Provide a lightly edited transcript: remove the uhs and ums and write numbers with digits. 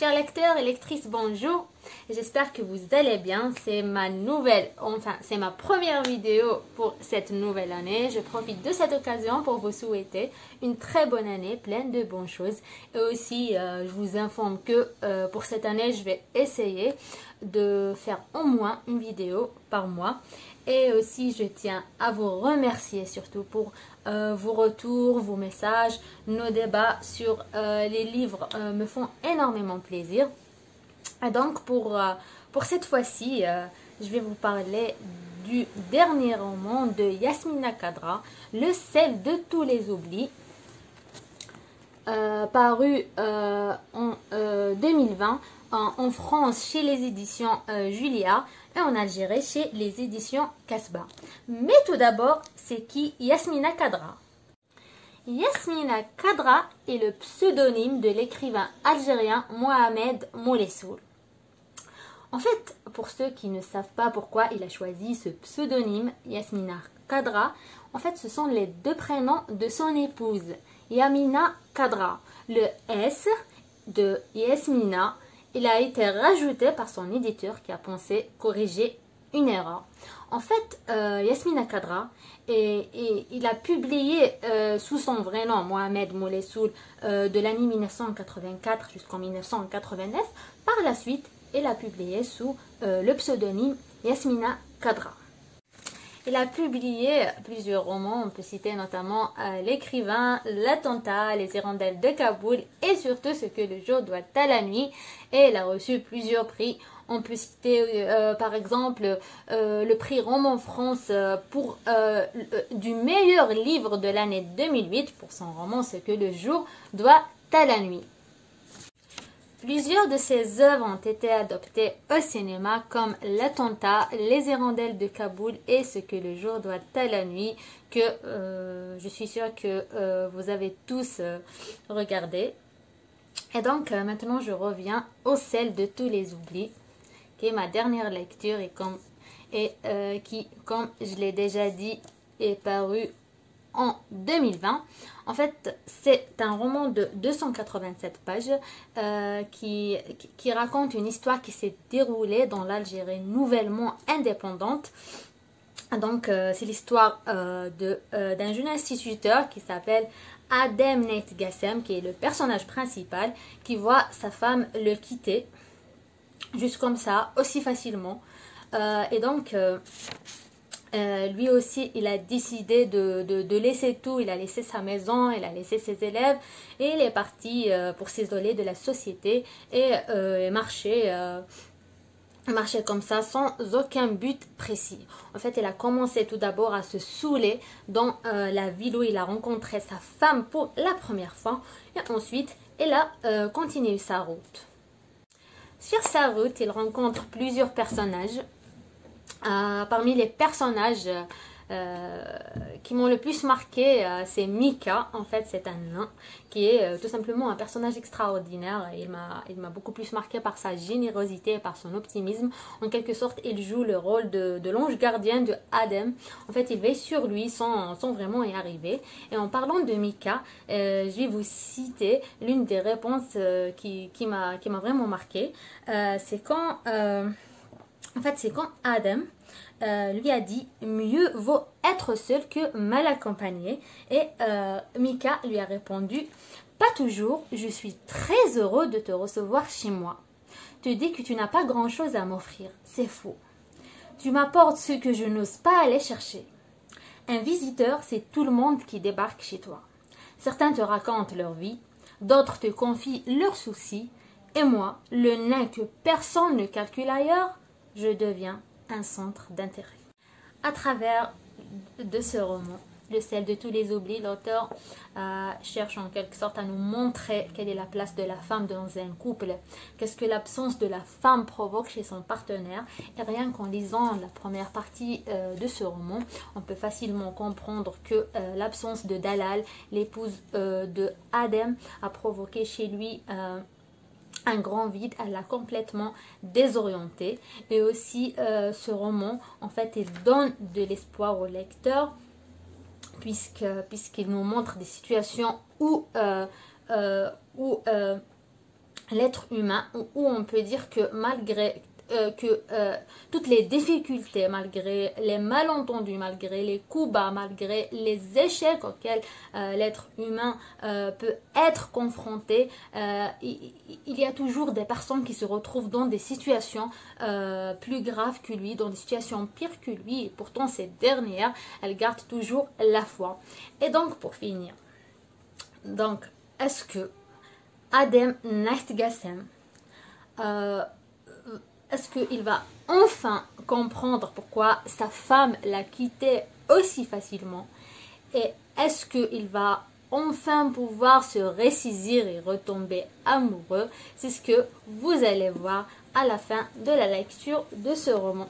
Chers lecteurs et lectrices, bonjour. J'espère que vous allez bien. C'est ma première vidéo pour cette nouvelle année. Je profite de cette occasion pour vous souhaiter une très bonne année, pleine de bonnes choses. Et aussi, je vous informe que pour cette année, je vais essayer de faire au moins une vidéo par mois. Et aussi, je tiens à vous remercier surtout pour vos retours, vos messages, nos débats sur les livres me font énormément plaisir. Et donc, pour cette fois-ci, je vais vous parler du dernier roman de Yasmina Khadra, Le sel de tous les oublis, paru en 2020 en France chez les éditions Julia et en Algérie chez les éditions Casbah. Mais tout d'abord, c'est qui Yasmina Khadra? Yasmina Khadra est le pseudonyme de l'écrivain algérien Mohamed Moulessoul. En fait, pour ceux qui ne savent pas pourquoi il a choisi ce pseudonyme, Yasmina Khadra, en fait, ce sont les deux prénoms de son épouse, Yamina Khadra. Le S de Yasmina, il a été rajouté par son éditeur qui a pensé corriger une erreur. En fait, Yasmina Khadra, il a publié sous son vrai nom, Mohamed Moulessoul, de l'année 1984 jusqu'en 1989. Par la suite, il a publié sous le pseudonyme Yasmina Khadra. Il a publié plusieurs romans, on peut citer notamment L'écrivain, L'attentat, Les hirondelles de Kaboul et surtout Ce que le jour doit à la nuit. Et il a reçu plusieurs prix. On peut citer par exemple le prix Roman France pour du meilleur livre de l'année 2008 pour son roman Ce que le jour doit à la nuit. Plusieurs de ses œuvres ont été adaptées au cinéma comme L'attentat, Les hirondelles de Kaboul et Ce que le jour doit à la nuit que je suis sûre que vous avez tous regardé. Et donc maintenant je reviens au sel de tous les oublis qui est ma dernière lecture qui, comme je l'ai déjà dit, est paru en 2020. En fait, c'est un roman de 287 pages qui raconte une histoire qui s'est déroulée dans l'Algérie nouvellement indépendante. Donc, c'est l'histoire d'un jeune instituteur qui s'appelle Adem Neit Gassem, qui est le personnage principal, qui voit sa femme le quitter, juste comme ça, aussi facilement. Et donc... lui aussi, il a décidé de laisser tout. Il a laissé sa maison, il a laissé ses élèves et il est parti pour s'isoler de la société et marcher comme ça sans aucun but précis. En fait, il a commencé tout d'abord à se saouler dans la ville où il a rencontré sa femme pour la première fois et ensuite, il a continué sa route. Sur sa route, il rencontre plusieurs personnages. Parmi les personnages qui m'ont le plus marqué, c'est Mika. En fait, c'est un nain qui est tout simplement un personnage extraordinaire. Il m'a beaucoup plus marqué par sa générosité et par son optimisme. En quelque sorte, il joue le rôle de l'ange gardien de Adem. En fait, il veille sur lui sans vraiment y arriver. Et en parlant de Mika, je vais vous citer l'une des réponses qui m'a vraiment marqué. C'est quand... En fait, c'est quand Adam lui a dit « Mieux vaut être seul que mal accompagné ». Et Mika lui a répondu « Pas toujours, je suis très heureux de te recevoir chez moi. Tu dis que tu n'as pas grand-chose à m'offrir, c'est faux. Tu m'apportes ce que je n'ose pas aller chercher. Un visiteur, c'est tout le monde qui débarque chez toi. Certains te racontent leur vie, d'autres te confient leurs soucis. Et moi, le nain que personne ne calcule ailleurs, je deviens un centre d'intérêt. » À travers de ce roman, Le sel de tous les oublis, l'auteur cherche en quelque sorte à nous montrer quelle est la place de la femme dans un couple, qu'est-ce que l'absence de la femme provoque chez son partenaire. Et rien qu'en lisant la première partie de ce roman, on peut facilement comprendre que l'absence de Dalal, l'épouse de Adem, a provoqué chez lui un grand vide. Elle l'a complètement désorienté. Et aussi ce roman, en fait, il donne de l'espoir au lecteur puisqu'il nous montre des situations où l'être humain, où on peut dire que malgré toutes les difficultés, malgré les malentendus, malgré les coups bas, malgré les échecs auxquels l'être humain peut être confronté, il y a toujours des personnes qui se retrouvent dans des situations plus graves que lui, dans des situations pires que lui, et pourtant ces dernières, elles gardent toujours la foi. Et donc pour finir, donc est-ce que Adem Nachtgassem est-ce qu'il va enfin comprendre pourquoi sa femme l'a quitté aussi facilement? Et est-ce qu'il va enfin pouvoir se ressaisir et retomber amoureux? C'est ce que vous allez voir à la fin de la lecture de ce roman.